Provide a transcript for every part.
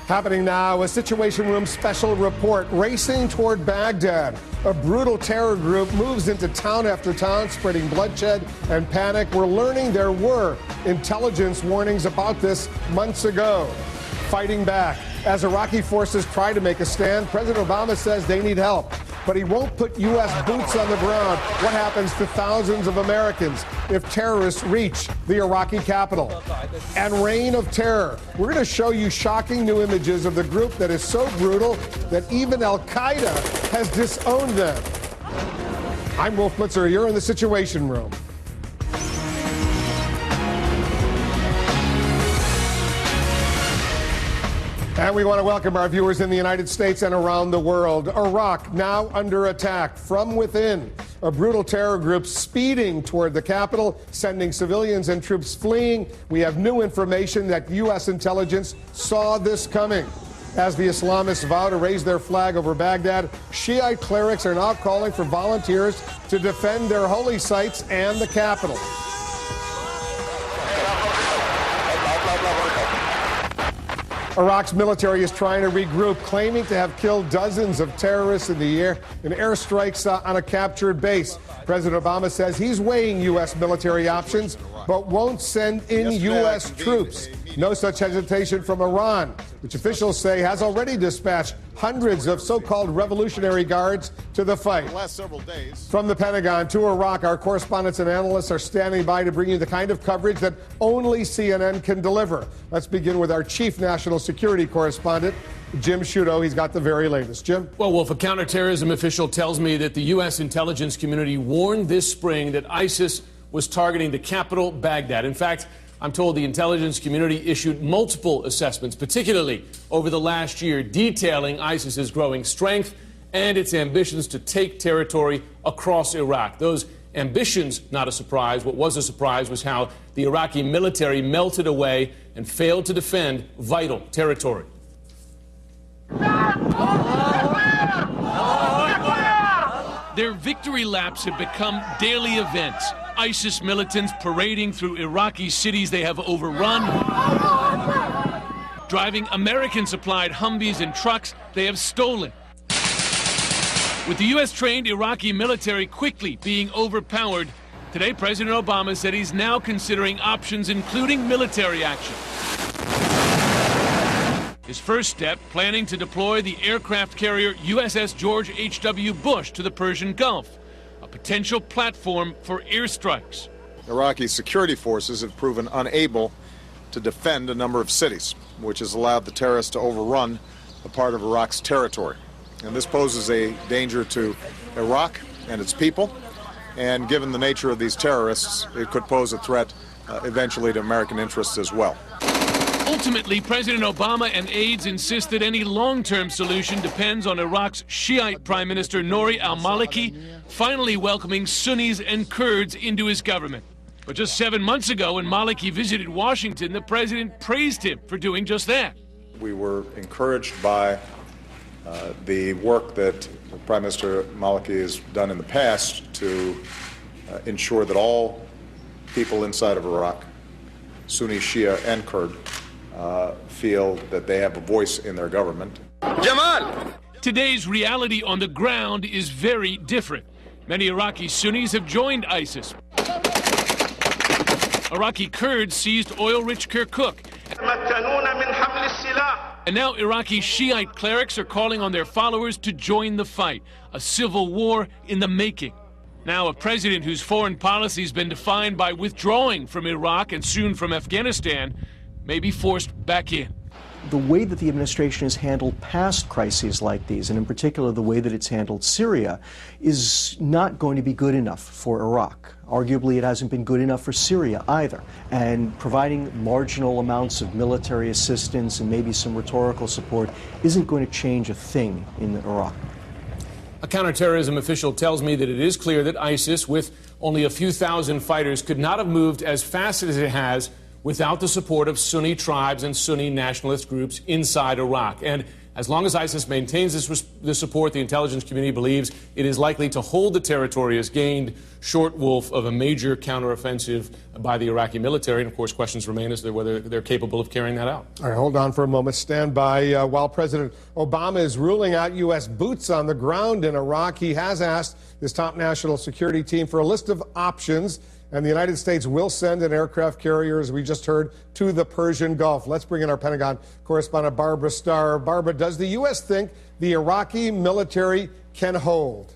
Happening now, a Situation Room special report racing toward Baghdad. A brutal terror group moves into town after town, spreading bloodshed and panic. We're learning there were intelligence warnings about this months ago. Fighting back. As Iraqi forces try to make a stand, President Obama says they need help. But he won't put U.S. boots on the ground. What happens to thousands of Americans if terrorists reach the Iraqi capital? And reign of terror. We're going to show you shocking new images of the group that is so brutal that even Al-Qaeda has disowned them. I'm Wolf Blitzer. You're in the Situation Room. And we want to welcome our viewers in the United States and around the world. Iraq now under attack from within. A brutal terror group speeding toward the capital, sending civilians and troops fleeing. We have new information that U.S. intelligence saw this coming. As the Islamists vow to raise their flag over Baghdad, Shiite clerics are now calling for volunteers to defend their holy sites and the capital. Iraq's military is trying to regroup, claiming to have killed dozens of terrorists in the air in airstrikes on a captured base. President Obama says he's weighing U.S. military options, but won't send in U.S. troops. No such hesitation from Iran, which officials say has already dispatched hundreds of so-called Revolutionary Guards to the fight. The last several days. From the Pentagon to Iraq, our correspondents and analysts are standing by to bring you the kind of coverage that only CNN can deliver. Let's begin with our chief national security correspondent, Jim Sciutto. He's got the very latest. Jim? Well, Wolf, a counterterrorism official tells me that the U.S. intelligence community warned this spring that ISIS was targeting the capital, Baghdad. In fact, I'm told the intelligence community issued multiple assessments, particularly over the last year, detailing ISIS's growing strength and its ambitions to take territory across Iraq. Those ambitions, not a surprise. What was a surprise was how the Iraqi military melted away and failed to defend vital territory. Their victory laps have become daily events. ISIS militants parading through Iraqi cities they have overrun, driving American-supplied Humvees and trucks they have stolen. With the U.S.-trained Iraqi military quickly being overpowered, today President Obama said he's now considering options including military action. His first step, planning to deploy the aircraft carrier USS George H.W. Bush to the Persian Gulf, a potential platform for airstrikes. Iraqi security forces have proven unable to defend a number of cities, which has allowed the terrorists to overrun a part of Iraq's territory. And this poses a danger to Iraq and its people, and given the nature of these terrorists, it could pose a threat eventually to American interests as well. Ultimately, President Obama and aides insist that any long-term solution depends on Iraq's Shiite Prime Minister Nouri al-Maliki finally welcoming Sunnis and Kurds into his government. But just 7 months ago, when Maliki visited Washington, the president praised him for doing just that. We were encouraged by the work that Prime Minister Maliki has done in the past to ensure that all people inside of Iraq, Sunni, Shia, and Kurd, feel that they have a voice in their government. Jamal! Today's reality on the ground is very different. Many Iraqi Sunnis have joined ISIS. Iraqi Kurds seized oil-rich Kirkuk. And now Iraqi Shiite clerics are calling on their followers to join the fight. A civil war in the making. Now, a president whose foreign policy has been defined by withdrawing from Iraq and soon from Afghanistan may be forced back in. The way that the administration has handled past crises like these, and in particular the way that it's handled Syria, is not going to be good enough for Iraq. Arguably, it hasn't been good enough for Syria either. And providing marginal amounts of military assistance and maybe some rhetorical support isn't going to change a thing in Iraq. A counterterrorism official tells me that it is clear that ISIS, with only a few thousand fighters, could not have moved as fast as it has without the support of Sunni tribes and Sunni nationalist groups inside Iraq. And As long as ISIS maintains this support, the intelligence community believes it is likely to hold the territory as gained short wolf of a major counteroffensive by the Iraqi military. And, of course, questions remain as to whether they're capable of carrying that out. All right, hold on for a moment. Stand by. While President Obama is ruling out U.S. boots on the ground in Iraq, he has asked his top national security team for a list of options. And the United States will send an aircraft carrier, as we just heard, to the Persian Gulf. Let's bring in our Pentagon correspondent, Barbara Starr. Barbara, does the U.S. think the Iraqi military can hold?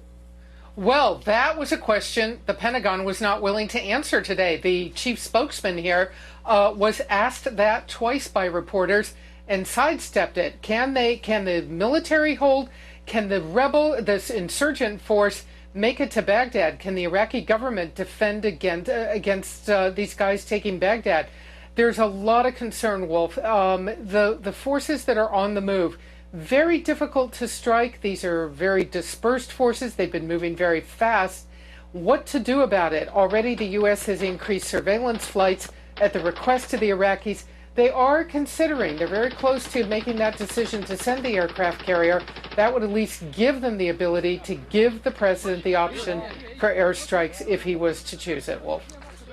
Well, that was a question the Pentagon was not willing to answer today. The chief spokesman here was asked that twice by reporters and sidestepped it. Can the military hold? Can this insurgent force make it to Baghdad? Can the Iraqi government defend against these guys taking Baghdad? There's a lot of concern, Wolf. The forces that are on the move, very difficult to strike. These are very dispersed forces. They've been moving very fast. What to do about it? Already the U.S. has increased surveillance flights at the request of the Iraqis. They are considering, they're very close to making that decision to send the aircraft carrier. That would at least give them the ability to give the president the option for airstrikes if he was to choose it, Wolf.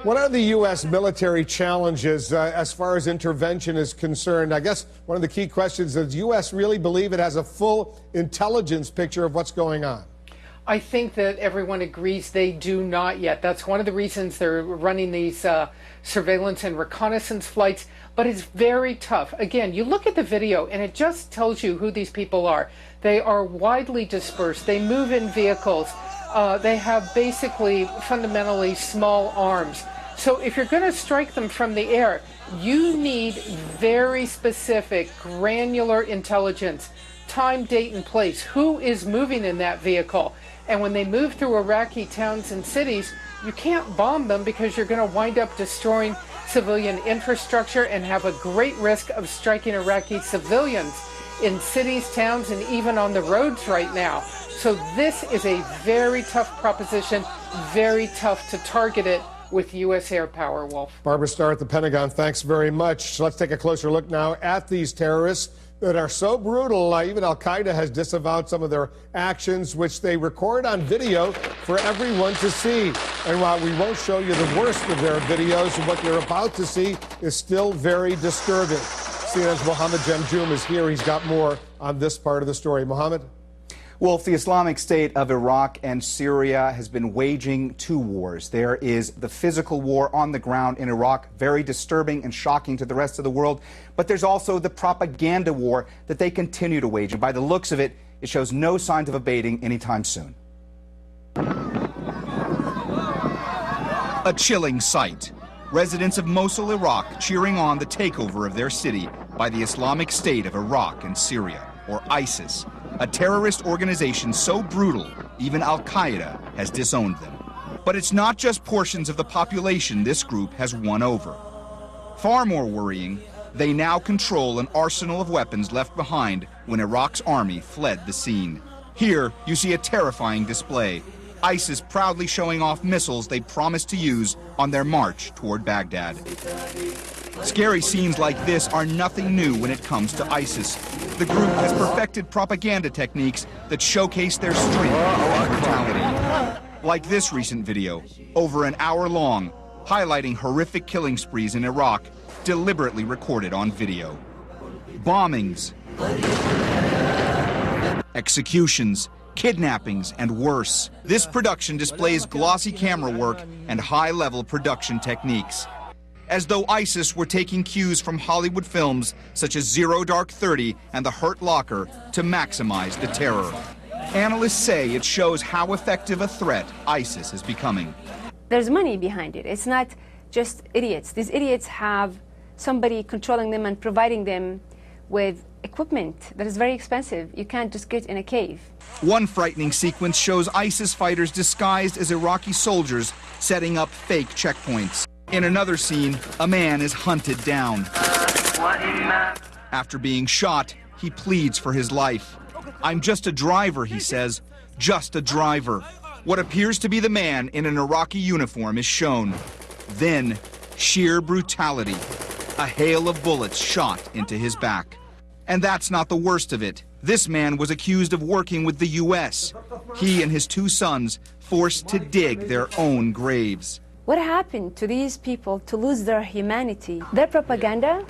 What are the U.S. military challenges as far as intervention is concerned? I guess one of the key questions is, does the U.S. really believe it has a full intelligence picture of what's going on? I think that everyone agrees they do not yet. That's one of the reasons they're running these surveillance and reconnaissance flights. But it's very tough. Again, you look at the video and it just tells you who these people are. They are widely dispersed. They move in vehicles. They have basically fundamentally small arms. So if you're going to strike them from the air, you need very specific, granular intelligence. Time, date, and place. Who is moving in that vehicle? And when they move through Iraqi towns and cities, you can't bomb them because you're going to wind up destroying civilian infrastructure and have a great risk of striking Iraqi civilians in cities, towns, and even on the roads right now. So this is a very tough proposition, very tough to target it with U.S. air power, Wolf. Barbara Starr at the Pentagon, thanks very much. So let's take a closer look now at these terrorists that are so brutal. Even Al-Qaeda has disavowed some of their actions, which they record on video for everyone to see. And while we won't show you the worst of their videos, what you're about to see is still very disturbing. CNN's Mohammed Jamjoom is here. He's got more on this part of the story. Mohammed? Wolf, the Islamic State of Iraq and Syria has been waging two wars. There is the physical war on the ground in Iraq, very disturbing and shocking to the rest of the world. But there's also the propaganda war that they continue to wage. And by the looks of it, it shows no signs of abating anytime soon. A chilling sight. Residents of Mosul, Iraq, cheering on the takeover of their city by the Islamic State of Iraq and Syria, or ISIS. A terrorist organization so brutal, even Al-Qaeda has disowned them. But it's not just portions of the population this group has won over. Far more worrying, they now control an arsenal of weapons left behind when Iraq's army fled the scene. Here, you see a terrifying display. ISIS proudly showing off missiles they promised to use on their march toward Baghdad. Scary scenes like this are nothing new when it comes to ISIS. The group has perfected propaganda techniques that showcase their strength and brutality. Like this recent video, over an hour long, highlighting horrific killing sprees in Iraq, deliberately recorded on video. Bombings, executions, kidnappings, and worse. This production displays glossy camera work and high-level production techniques, as though ISIS were taking cues from Hollywood films such as Zero Dark 30 and The Hurt Locker to maximize the terror. Analysts say it shows how effective a threat ISIS is becoming. There's money behind it. It's not just idiots. These idiots have somebody controlling them and providing them with equipment that is very expensive. You can't just get in a cave. One frightening sequence shows ISIS fighters disguised as Iraqi soldiers setting up fake checkpoints. In another scene, a man is hunted down. After being shot, he pleads for his life. "I'm just a driver," he says, "just a driver." What appears to be the man in an Iraqi uniform is shown. Then, sheer brutality. A hail of bullets shot into his back. And that's not the worst of it. This man was accused of working with the U.S. He and his 2 sons forced to dig their own graves. What happened to these people to lose their humanity? Their propaganda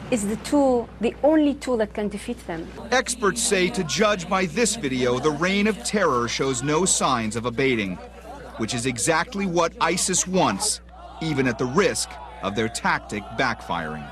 is the only tool that can defeat them. Experts say, to judge by this video, the reign of terror shows no signs of abating, which is exactly what ISIS wants, even at the risk of their tactic backfiring.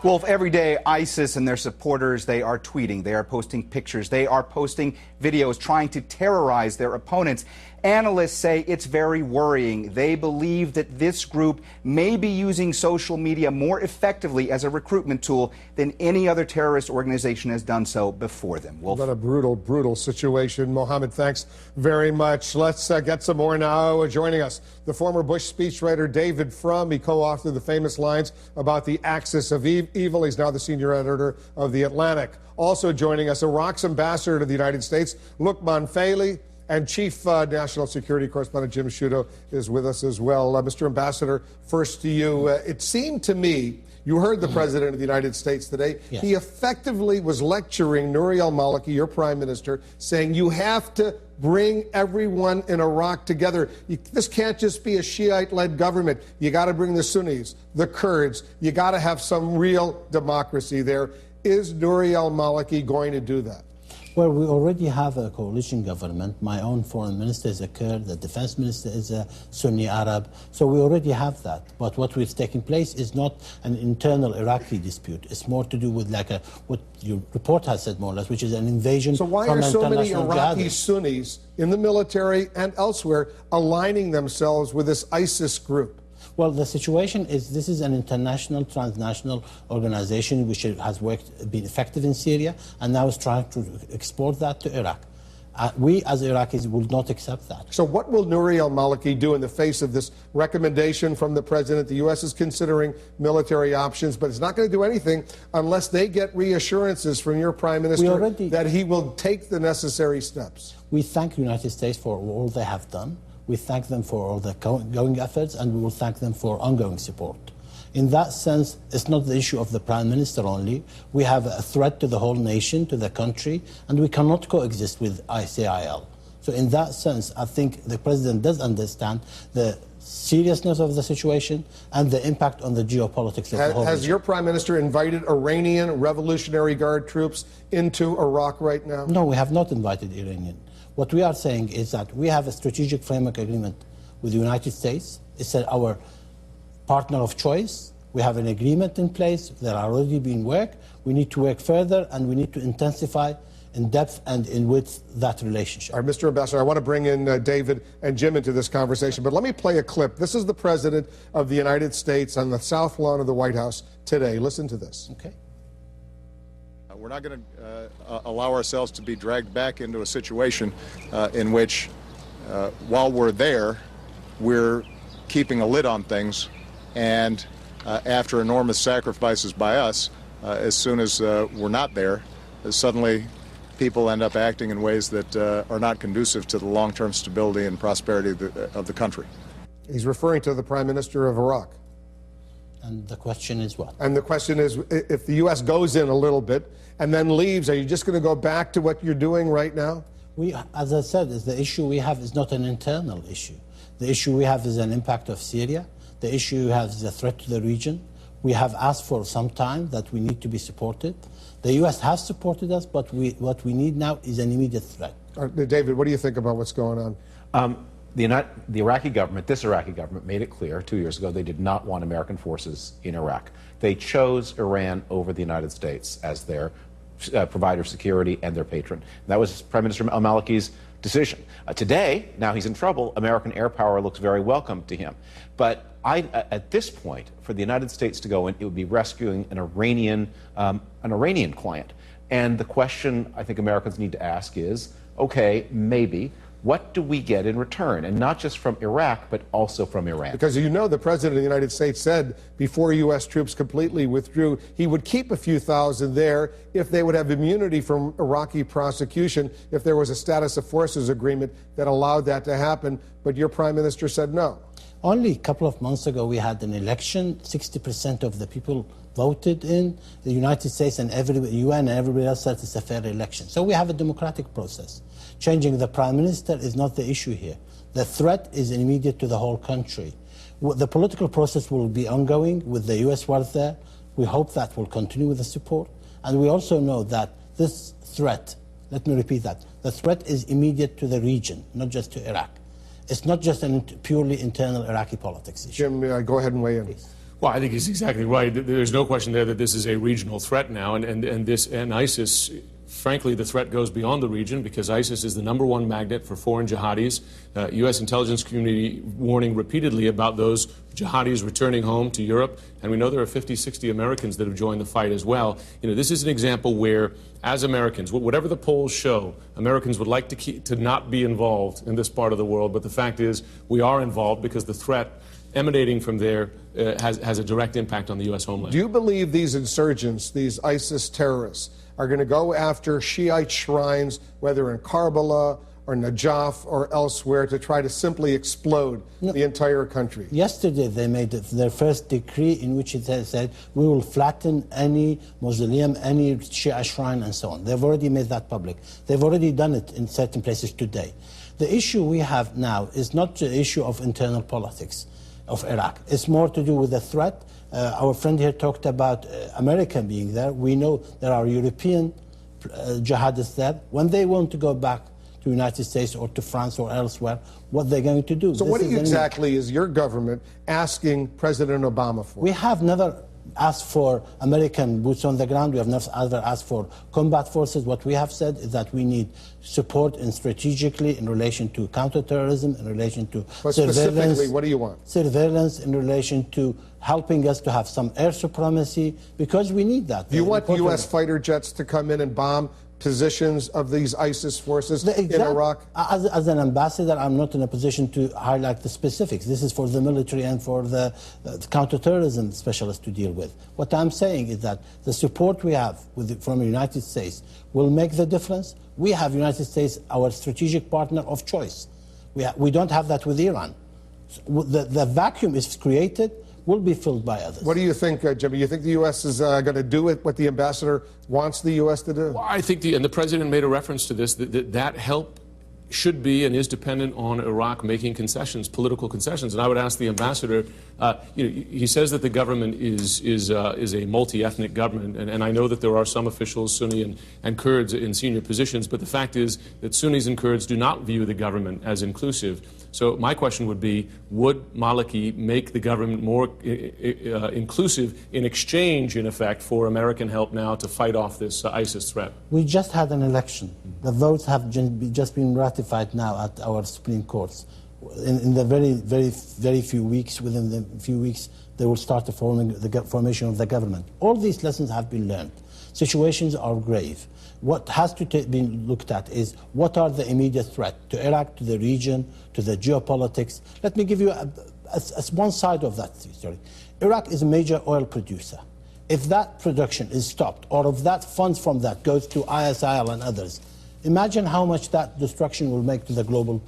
Wolf, every day ISIS and their supporters, they are tweeting, they are posting pictures, they are posting videos trying to terrorize their opponents. Analysts say it's very worrying. They believe that this group may be using social media more effectively as a recruitment tool than any other terrorist organization has done so before them. Wolf. What a brutal, brutal situation. Mohammed, thanks very much. Let's get some more now. Joining us, the former Bush speechwriter David Frum. He co-authored the famous lines about the axis of evil. He's now the senior editor of The Atlantic. Also joining us, Iraq's ambassador to the United States, Luqman Faili, and Chief National Security Correspondent Jim Sciutto is with us as well. Mr. Ambassador, first to you. It seemed to me, you heard the President of the United States today. Yes. He effectively was lecturing Nouri al-Maliki, your prime minister, saying you have to bring everyone in Iraq together. This can't just be a Shiite-led government. You got to bring the Sunnis, the Kurds. You got to have some real democracy there. Is Nouri al-Maliki going to do that? Well, we already have a coalition government. My own foreign minister is a Kurd, the defense minister is a Sunni Arab. So we already have that. But what is taking place is not an internal Iraqi dispute. It's more to do with what your report has said more or less, which is an invasion from international jihadists. So why are so many Iraqi Sunnis in the military and elsewhere aligning themselves with this ISIS group? Well, the situation is this is an international, transnational organization which has been effective in Syria and now is trying to export that to Iraq. We as Iraqis will not accept that. So what will Nouri al-Maliki do in the face of this recommendation from the President? The U.S. is considering military options, but it's not going to do anything unless they get reassurances from your Prime Minister that he will take the necessary steps. We thank the United States for all they have done. We thank them for all the ongoing efforts, and we will thank them for ongoing support. In that sense, it's not the issue of the Prime Minister only. We have a threat to the whole nation, to the country, and we cannot coexist with ISIL. So in that sense, I think the President does understand the seriousness of the situation and the impact on the geopolitics of the whole Has region. your Prime Minister invited Iranian Revolutionary Guard troops into Iraq right now? No, we have not invited Iranian. What we are saying is that we have a strategic framework agreement with the United States. It's our partner of choice. We have an agreement in place that are already being worked. We need to work further, and we need to intensify in depth and in width that relationship. All right, Mr. Ambassador, I want to bring in David and Jim into this conversation, but let me play a clip. This is the President of the United States on the South Lawn of the White House today. Listen to this. Okay. We're not going to allow ourselves to be dragged back into a situation in which, while we're there, we're keeping a lid on things, and after enormous sacrifices by us, as soon as we're not there, suddenly people end up acting in ways that are not conducive to the long-term stability and prosperity of the country. He's referring to the Prime Minister of Iraq. And the question is what? And the question is, if the U.S. goes in a little bit and then leaves, are you just going to go back to what you're doing right now? As I said, the issue we have is not an internal issue. The issue we have is an impact of Syria. The issue we have is a threat to the region. We have asked for some time that we need to be supported. The U.S. has supported us, but what we need now is an immediate threat. David, what do you think about what's going on? The Iraqi government, this Iraqi government, made it clear 2 years ago they did not want American forces in Iraq. They chose Iran over the United States as their provider of security and their patron. And that was Prime Minister al-Maliki's decision. Today, now he's in trouble, American air power looks very welcome to him. But at this point, for the United States to go in, it would be rescuing an Iranian client. And the question I think Americans need to ask is, okay, maybe, what do we get in return? And not just from Iraq, but also from Iran. Because you know the President of the United States said before U.S. troops completely withdrew, he would keep a few thousand there if they would have immunity from Iraqi prosecution, if there was a status of forces agreement that allowed that to happen. But your Prime Minister said no. Only a couple of months ago, we had an election. 60% of the people voted in the United States, and UN and everybody else said it's a fair election. So we have a democratic process. Changing the prime minister is not the issue here. The threat is immediate to the whole country. The political process will be ongoing with the US war there. We hope that will continue with the support. And we also know that this threat, let me repeat that, the threat is immediate to the region, not just to Iraq. It's not just a purely internal Iraqi politics issue. Jim, go ahead and weigh in. Please. Well, I think he's exactly right. There's no question there that this is a regional threat now, and ISIS, frankly, the threat goes beyond the region because ISIS is the #1 magnet for foreign jihadis. U.S. intelligence community warning repeatedly about those jihadis returning home to Europe, and we know there are 50, 60 Americans that have joined the fight as well. You know, this is an example where, as Americans, whatever the polls show, Americans would like to not be involved in this part of the world, but the fact is we are involved because the threat emanating from there has a direct impact on the U.S. homeland. Do you believe these insurgents, these ISIS terrorists, are going to go after Shiite shrines, whether in Karbala or Najaf or elsewhere, to try to simply explode the entire country? Yesterday they made their first decree in which it said we will flatten any mausoleum, any Shia shrine and so on. They've already made that public. They've already done it in certain places today. The issue we have now is not the issue of internal politics of Iraq. It's more to do with the threat. Our friend here talked about America being there. We know there are European jihadists there. When they want to go back to the United States or to France or elsewhere, what they're going to do. So what exactly is your government asking President Obama for? We have never asked for American boots on the ground. We have never asked for combat forces. What we have said is that we need support and strategically in relation to counterterrorism, in relation to but surveillance. Specifically, what do you want? Surveillance in relation to helping us to have some air supremacy, because we need that. Do you want U.S. fighter jets to come in and bomb positions of these ISIS forces in Iraq? As an ambassador, I'm not in a position to highlight the specifics. This is for the military and for the counterterrorism specialists to deal with. What I'm saying is that the support we have from the United States will make the difference. We have United States, our strategic partner of choice. We don't have that with Iran. The vacuum is created, will be filled by others. What do you think, Jimmy? You think the U.S. is going to do what the ambassador wants the U.S. to do? Well, I think, and the president made a reference to this, that help should be and is dependent on Iraq making concessions, political concessions. And I would ask the ambassador, he says that the government is a multi-ethnic government, and I know that there are some officials, Sunni and Kurds, in senior positions, but the fact is that Sunnis and Kurds do not view the government as inclusive. So my question would be, would Maliki make the government more inclusive in exchange, in effect, for American help now to fight off this ISIS threat? We just had an election. The votes have just been ratified now at our Supreme Courts. In the very few weeks, within the few weeks, they will start the formation of the government. All these lessons have been learned. Situations are grave. What has to be looked at is what are the immediate threats to Iraq, to the region, to the geopolitics. Let me give you one side of that story. Iraq is a major oil producer. If that production is stopped, or if that funds from that goes to ISIL and others, imagine how much that destruction will make to the global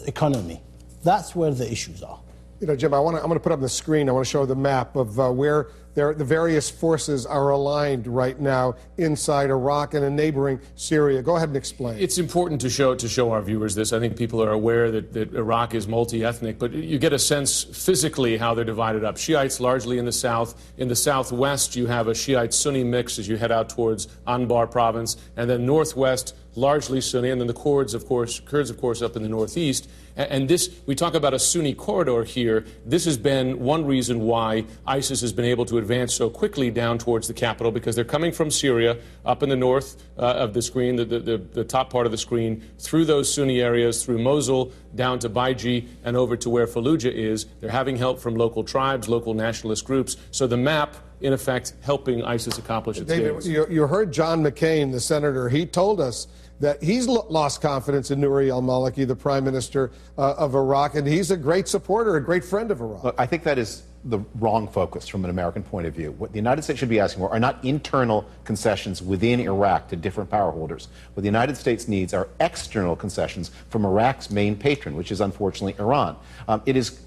economy. That's where the issues are. You know, Jim, I'm going to put up on the screen, I want to show the map of where the various forces are aligned right now inside Iraq and in neighboring Syria. Go ahead and explain. It's important to show our viewers this. I think people are aware that Iraq is multi-ethnic, but you get a sense physically how they're divided up. Shiites largely in the south. In the southwest, you have a Shiite-Sunni mix as you head out towards Anbar province, and then northwest, largely Sunni, and then the Kurds, of course, up in the northeast. And this, we talk about a Sunni corridor here. This has been one reason why ISIS has been able to advance so quickly down towards the capital, because they're coming from Syria, up in the north of the screen, the top part of the screen, through those Sunni areas, through Mosul, down to Baiji, and over to where Fallujah is. They're having help from local tribes, local nationalist groups. So the map, in effect, helping ISIS accomplish its David, goals. you heard John McCain, the senator. He told us that he's lost confidence in Nouri al-Maliki, the prime minister of Iraq, and he's a great supporter, a great friend of Iraq. Look, I think that is the wrong focus from an American point of view. What the United States should be asking for are not internal concessions within Iraq to different power holders. What the United States needs are external concessions from Iraq's main patron, which is unfortunately Iran. It is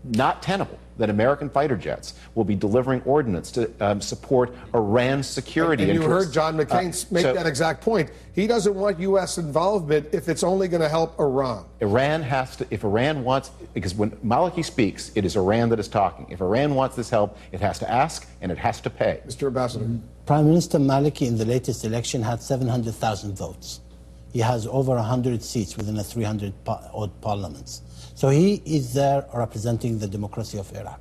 not tenable that American fighter jets will be delivering ordnance to support Iran's security and interests. You heard John McCain make that exact point. He doesn't want U.S. involvement if it's only going to help Iran. Iran has to, if Iran wants, because when Maliki speaks, it is Iran that is talking. If Iran wants this help, it has to ask and it has to pay. Mr. Ambassador. Prime Minister Maliki in the latest election had 700,000 votes. He has over 100 seats within a 300-odd parliaments. So he is there representing the democracy of Iraq.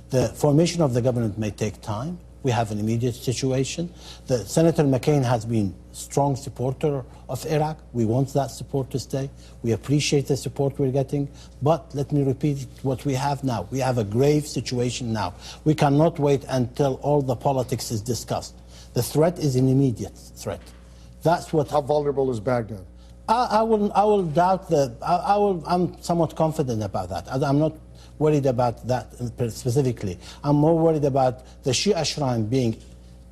The formation of the government may take time. We have an immediate situation. Senator McCain has been a strong supporter of Iraq. We want that support to stay. We appreciate the support we're getting. But let me repeat what we have now. We have a grave situation now. We cannot wait until all the politics is discussed. The threat is an immediate threat. That's what. How vulnerable is Baghdad? I will doubt I'm somewhat confident about that. I'm not worried about that specifically. I'm more worried about the Shia shrine being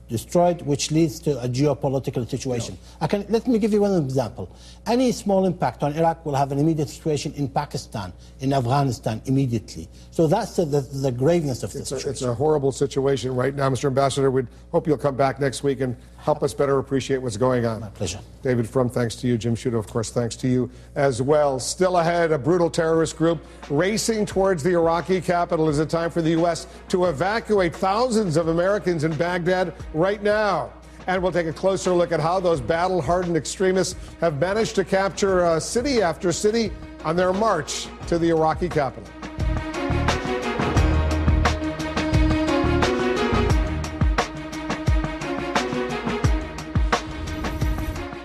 destroyed, which leads to a geopolitical situation. Let me give you one example. Any small impact on Iraq will have an immediate situation in Pakistan, in Afghanistan, immediately. So that's the graveness of this situation. It's a horrible situation right now, Mr. Ambassador. We hope you'll come back next week and help us better appreciate what's going on. My pleasure. David Frum, thanks to you. Jim Sciutto, of course, thanks to you as well. Still ahead, a brutal terrorist group racing towards the Iraqi capital. Is it time for the U.S. to evacuate thousands of Americans in Baghdad right now? And we'll take a closer look at how those battle-hardened extremists have managed to capture city after city on their march to the Iraqi capital.